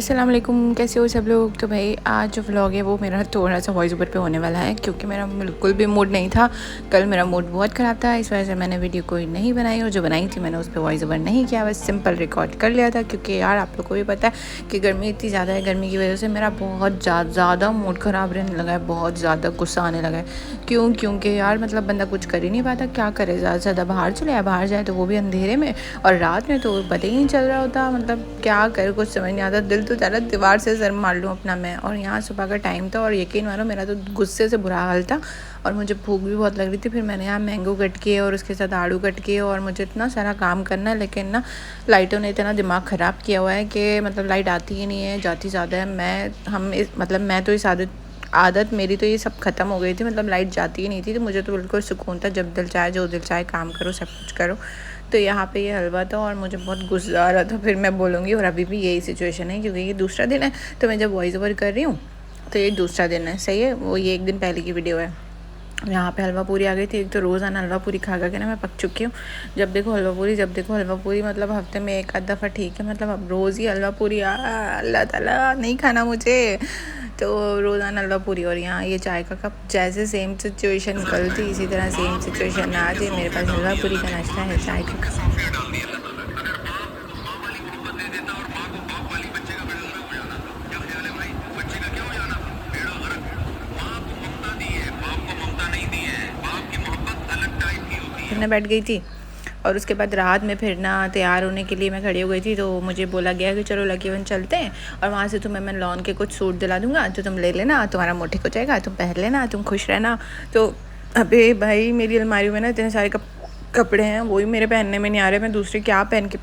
अस्सलाम वालेकुम, कैसे हो सब लोग। तो भाई आज जो व्लॉग है वो मेरा थोड़ा सा वॉइस ओवर पे होने वाला है क्योंकि मेरा बिल्कुल भी मूड नहीं था। कल मेरा मूड बहुत ख़राब था, इस वजह से मैंने वीडियो कोई नहीं बनाई और जो बनाई थी मैंने उस पर वॉइस ओवर नहीं किया, बस सिंपल रिकॉर्ड कर लिया था। क्योंकि यार आप लोग को भी पता है कि गर्मी इतनी ज़्यादा है, गर्मी की वजह से मेरा बहुत ज़्यादा मूड ख़राब रहने लगा है, बहुत ज़्यादा गुस्सा आने लगा है। क्योंकि यार मतलब बंदा कुछ कर ही नहीं पाता, क्या करे। ज़्यादा से ज़्यादा बाहर चले जाए, बाहर जाए तो वो भी अंधेरे में, और रात में तो पता ही नहीं चल रहा होता, मतलब क्या करे कुछ समझ नहीं आता। दिल तो चाह रहा दीवार से सर मार लूँ अपना मैं। और यहाँ सुबह का टाइम था और यकीन मानो मेरा तो गुस्से से बुरा हाल था और मुझे भूख भी बहुत लग रही थी। फिर मैंने यहाँ मैंगो कट किए और उसके साथ आड़ू कट किए और मुझे इतना सारा काम करना है, लेकिन ना लाइटों ने इतना दिमाग ख़राब किया हुआ है कि मतलब लाइट आती ही नहीं है, जाती ज़्यादा है। मैं तो इस आदत मेरी तो ये सब ख़त्म हो गई थी, मतलब लाइट जाती ही नहीं थी तो मुझे तो बिल्कुल सुकून था, जब दिल चाहे जो दिल चाहे काम करो, सब कुछ करो। तो यहाँ पे ये हलवा था और मुझे बहुत गुस्सा आ रहा था, फिर मैं बोलूँगी। और अभी भी यही सिचुएशन है क्योंकि ये दूसरा दिन है, तो मैं जब वॉइस ओवर कर रही हूँ तो ये दूसरा दिन है, सही है। वो ये एक दिन पहले की वीडियो है। यहाँ पे हलवा पूरी आ गई थी। एक तो रोज़ाना हलवा पूरी खा के ना मैं पक चुकी हूँ। जब देखो हलवा पूरी, जब देखो हलवा पूरी, मतलब हफ्ते में एक आध दफ़ा ठीक है, मतलब अब रोज़ ही हलवा पूरी। अल्लाह ताला नहीं खाना मुझे। तो रोज़ाना हलवा पूरी और यहाँ ये चाय का कप। जैसे सेम सिचुएशन कल थी इसी तरह सेम सिचुएशन आज है। मेरे पास हलवा पूरी का नाश्ता है, चाय का कप। फिरने बैठ गई थी और उसके बाद रात में फिर ना तैयार होने के लिए मैं खड़ी हो गई थी, तो मुझे बोला गया कि चलो लकी वन चलते हैं और वहाँ से तुम्हें मैं लॉन के कुछ सूट दिला दूँगा, तो तुम ले लेना, तुम्हारा मोटे हो जाएगा, तुम पहन लेना, तुम खुश रहना। तो अबे भाई मेरी अलमारी में ना इतने सारे कपड़े हैं, वही मेरे पहनने में नहीं आ रहे, मैं दूसरे क्या पहन के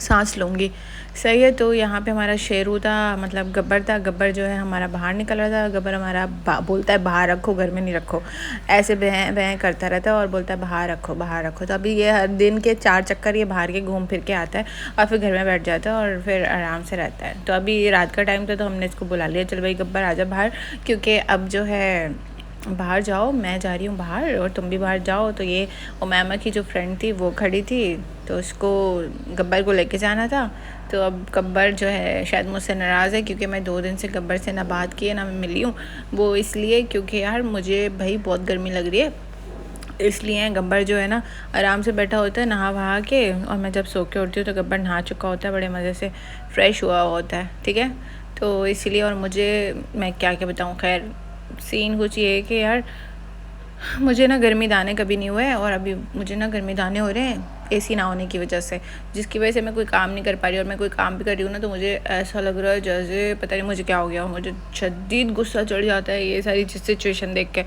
सांस लूँगी। सही है। तो यहाँ पे हमारा शेरू था, मतलब गब्बर था। गब्बर जो है हमारा बाहर निकल रहा था। गब्बर हमारा बोलता है बाहर रखो, घर में नहीं रखो, ऐसे बह बह करता रहता है और बोलता है बाहर रखो बाहर रखो। तो अभी ये हर दिन के 4 चक्कर ये बाहर के घूम फिर के आता है और फिर घर में बैठ जाता है और फिर आराम से रहता है। तो अभी रात का टाइम था तो हमने इसको बुला लिया, चल भाई गब्बर आजा बाहर, क्योंकि अब जो है बाहर जाओ, मैं जा रही हूँ बाहर और तुम भी बाहर जाओ। तो ये उमैमा की जो फ्रेंड थी वो खड़ी थी, तो उसको गब्बर को लेके जाना था। तो अब गब्बर जो है शायद मुझसे नाराज़ है क्योंकि मैं 2 दिन से गब्बर से ना बात की है ना मैं मिली हूँ। वो इसलिए क्योंकि यार मुझे भाई बहुत गर्मी लग रही है, इसलिए गब्बर जो है ना आराम से बैठा होता है नहा वहा के, और मैं जब सो के उठती हूँ तो गब्बर नहा चुका होता है, बड़े मज़े से फ्रेश हुआ होता है, ठीक है। तो इसलिए, और मुझे मैं क्या क्या बताऊँ, खैर सीन कुछ ये है कि यार मुझे ना गर्मी दाने कभी नहीं हुए और अभी मुझे ना गर्मी दाने हो रहे हैं एसी ना होने की वजह से, जिसकी वजह से मैं कोई काम नहीं कर पा रही। और मैं कोई काम भी कर रही हूँ ना तो मुझे ऐसा लग रहा है जैसे पता नहीं मुझे क्या हो गया, मुझे शदीद गुस्सा चढ़ जाता है ये सारी सिचुएशन देख के,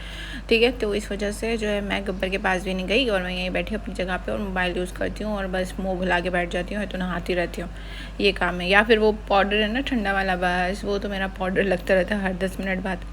ठीक है। तो इस वजह से जो है मैं गब्बर के पास भी नहीं गई और मैं यहीं बैठी अपनी जगह पे और मोबाइल यूज़ करती हूँ और बस मुँह भुला के बैठ जाती हूँ, तो नहाती रहती हूँ, ये काम है। या फिर वो पाउडर है ना ठंडा वाला, बस वो तो मेरा पाउडर लगता रहता है हर 10 मिनट बाद।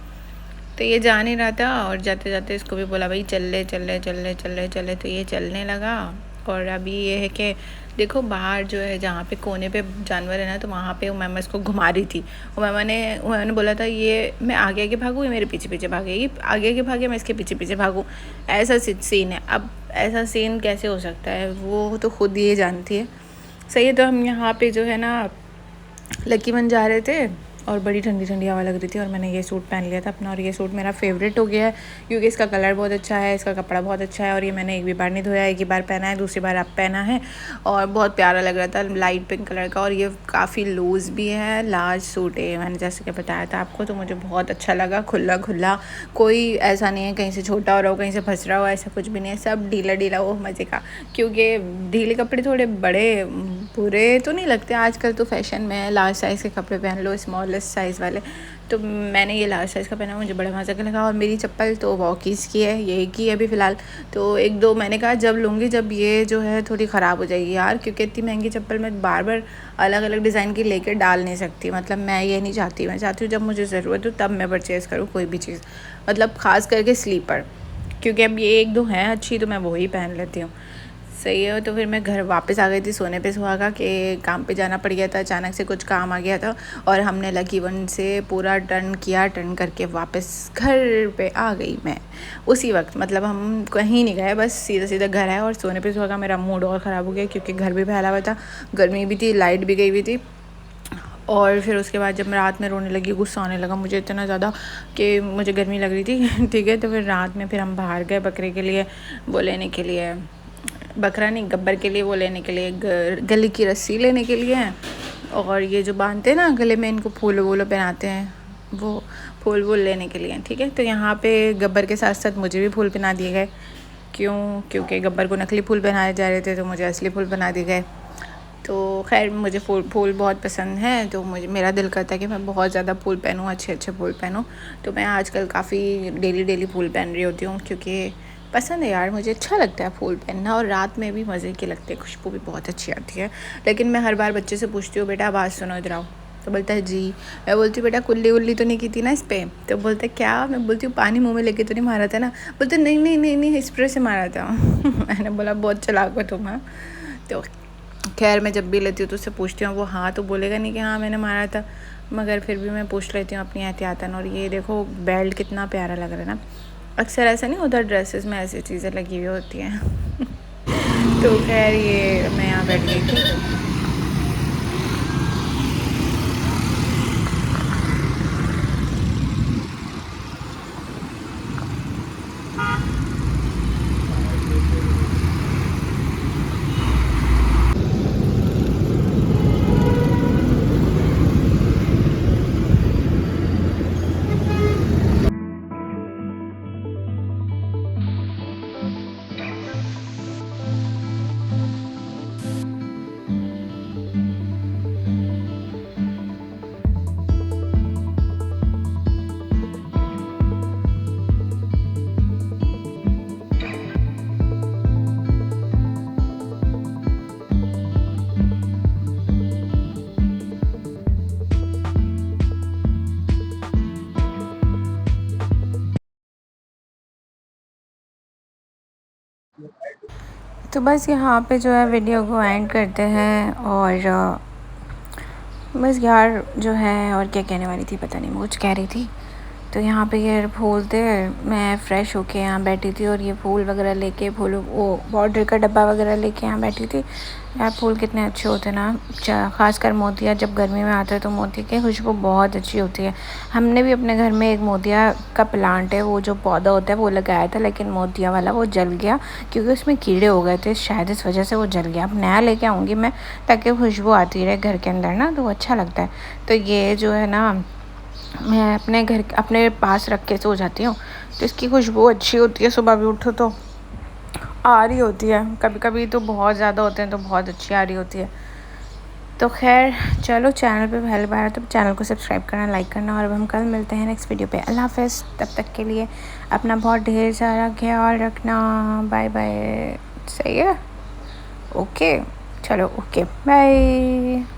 तो ये जा नहीं रहा था और जाते जाते इसको भी बोला भाई चल ले चल ले चल ले चल ले चल ले, तो ये चलने लगा। और अभी ये है कि देखो बाहर जो है जहाँ पे कोने पे जानवर है ना, तो वहाँ पे उमैमा इसको घुमा रही थी। उमैमा ने बोला था ये मैं आगे आगे भागूँ, ये मेरे पीछे पीछे भागे, ये आगे आगे भागे, मैं इसके पीछे पीछे भागूँ, ऐसा सीन है। अब ऐसा सीन कैसे हो सकता है वो तो खुद ये जानती है, सही है। तो हम यहाँ पे जो है ना लकी वन जा रहे थे और बड़ी ठंडी ठंडी हवा लग रही थी और मैंने ये सूट पहन लिया था अपना, और ये सूट मेरा फेवरेट हो गया है क्योंकि इसका कलर बहुत अच्छा है, इसका कपड़ा बहुत अच्छा है, और ये मैंने एक भी बार नहीं धोया, एक ही बार पहना है, दूसरी बार अब पहना है और बहुत प्यारा लग रहा था, लाइट पिंक कलर का। और ये काफ़ी लूज़ भी है, लार्ज सूट है, मैंने जैसे कि बताया था आपको, तो मुझे बहुत अच्छा लगा। खुला खुला, कोई ऐसा नहीं है कहीं से छोटा हो रहा हो, कहीं से फंस रहा हो, ऐसा कुछ भी नहीं है, सब ढीला ढीला हो मज़े का। क्योंकि ढीले कपड़े थोड़े बड़े बुरे तो नहीं लगते, आजकल तो फैशन में है लार्ज साइज़ के कपड़े पहन लो, स्मॉलेस्ट साइज़ वाले। तो मैंने ये लार्ज साइज़ का पहना, मुझे बड़ा मज़ा का लगा। और मेरी चप्पल तो वॉकीज़ की है, यही की है अभी फ़िलहाल। तो एक दो मैंने कहा जब लूँगी जब ये जो है थोड़ी ख़राब हो जाएगी यार, क्योंकि इतनी महंगी चप्पल मैं बार बार अलग अलग डिज़ाइन की लेकर डाल नहीं सकती, मतलब मैं ये नहीं चाहती। मैं चाहती हूँ जब मुझे ज़रूरत हो तब मैं परचेज़ करूँ कोई भी चीज़, मतलब ख़ास करके स्लीपर, क्योंकि अब ये एक दो हैं अच्छी तो मैं वही पहन लेती हूँ, सही है। तो फिर मैं घर वापस आ गई थी सोने पे सुहागा के, काम पे जाना पड़ गया था, अचानक से कुछ काम आ गया था और हमने लकी वन से पूरा टर्न किया, टर्न करके वापस घर पे आ गई मैं उसी वक्त, मतलब हम कहीं नहीं गए, बस सीधा सीधा घर आए और सोने पे सुहागा। मेरा मूड और ख़राब हो गया क्योंकि घर भी फैला हुआ था, गर्मी भी थी, लाइट भी गई हुई थी, और फिर उसके बाद जब मैं रात में रोने लगी, गुस्सा आने लगा मुझे इतना ज़्यादा कि मुझे गर्मी लग रही थी ठीक है। तो फिर रात में फिर हम बाहर गए बकरे के लिए वो लेने के लिए, बकरा नहीं गब्बर के लिए वो लेने के लिए, गले की रस्सी लेने के लिए, और ये जो बांधते हैं ना गले में, इनको फूल वूल पहनाते हैं, वो फूल वूल लेने के लिए, ठीक है। तो यहाँ पे गब्बर के साथ साथ मुझे भी फूल पहना दिए गए। क्योंकि गब्बर को नकली फूल पहनाए जा रहे थे तो मुझे असली फूल पहना दिए गए। तो खैर मुझे फूल बहुत पसंद है, तो मेरा दिल करता है कि मैं बहुत ज़्यादा फूल पहनूँ, अच्छे फूल पहनूँ। तो मैं आजकल काफ़ी डेली फूल पहन रही होती हूँ, क्योंकि पसंद है यार, मुझे अच्छा लगता है फूल पहनना। और रात में भी मज़े के लगते हैं, खुशबू भी बहुत अच्छी आती है। लेकिन मैं हर बार बच्चे से पूछती हूँ, बेटा आवाज़ सुनो इधर आओ, तो बोलता है जी। मैं बोलती हूँ बेटा कुल्ली उल्ली तो नहीं की थी ना इस पर, तो बोलते क्या। मैं बोलती हूँ पानी मुँह में लेके तो नहीं मारा था ना, बोलते नहीं स्प्रे से मारा था मैंने बोला बहुत चालाक हो तुम। हाँ, तो खैर मैं जब भी लेती हूँ तो उससे पूछती हूँ, वो हाँ तो बोलेगा नहीं कि हाँ मैंने मारा था, मगर फिर भी मैं पूछ लेती हूँ अपनी एहतियातन। और ये देखो बेल्ट कितना प्यारा लग रहा है ना, अक्सर ऐसा नहीं होता ड्रेसेस में ऐसी चीज़ें लगी हुई होती हैं तो खैर ये मैं यहाँ बैठ गई थी। तो बस यहाँ पे जो है वीडियो को एंड करते हैं। और बस यार जो है, और क्या कहने वाली थी पता नहीं, मैं कुछ कह रही थी। तो यहाँ पे ये फूल थे, मैं फ़्रेश होके यहाँ बैठी थी और ये फूल वगैरह लेके, फूल वो वाटर का डब्बा वगैरह लेके यहाँ बैठी थी। यार फूल कितने अच्छे होते हैं ना, ख़ासकर मोतिया जब गर्मी में आता है तो मोती की खुशबू बहुत अच्छी होती है। हमने भी अपने घर में एक मोतिया का प्लांट है, वो जो पौधा होता है वो लगाया था, लेकिन मोतिया वाला वो जल गया क्योंकि उसमें कीड़े हो गए थे, शायद इस वजह से वो जल गया। अब नया लेके आऊँगी मैं, ताकि खुशबू आती रहे घर के अंदर ना, तो अच्छा लगता है। तो ये जो है ना, मैं अपने पास रख के सो जाती हूँ, तो इसकी खुशबू अच्छी होती है, सुबह भी उठो तो आ रही होती है, कभी कभी तो बहुत ज़्यादा होते हैं तो बहुत अच्छी आ रही होती है। तो खैर चलो, चैनल पे पहली बार तो चैनल को सब्सक्राइब करना, लाइक करना, और अब हम कल मिलते हैं नेक्स्ट वीडियो पे। अल्लाह हाफ़िज़, तब तक के लिए अपना बहुत ढेर सारा ख्याल रखना। Bye bye. सही है, ओके, चलो ओके बाय।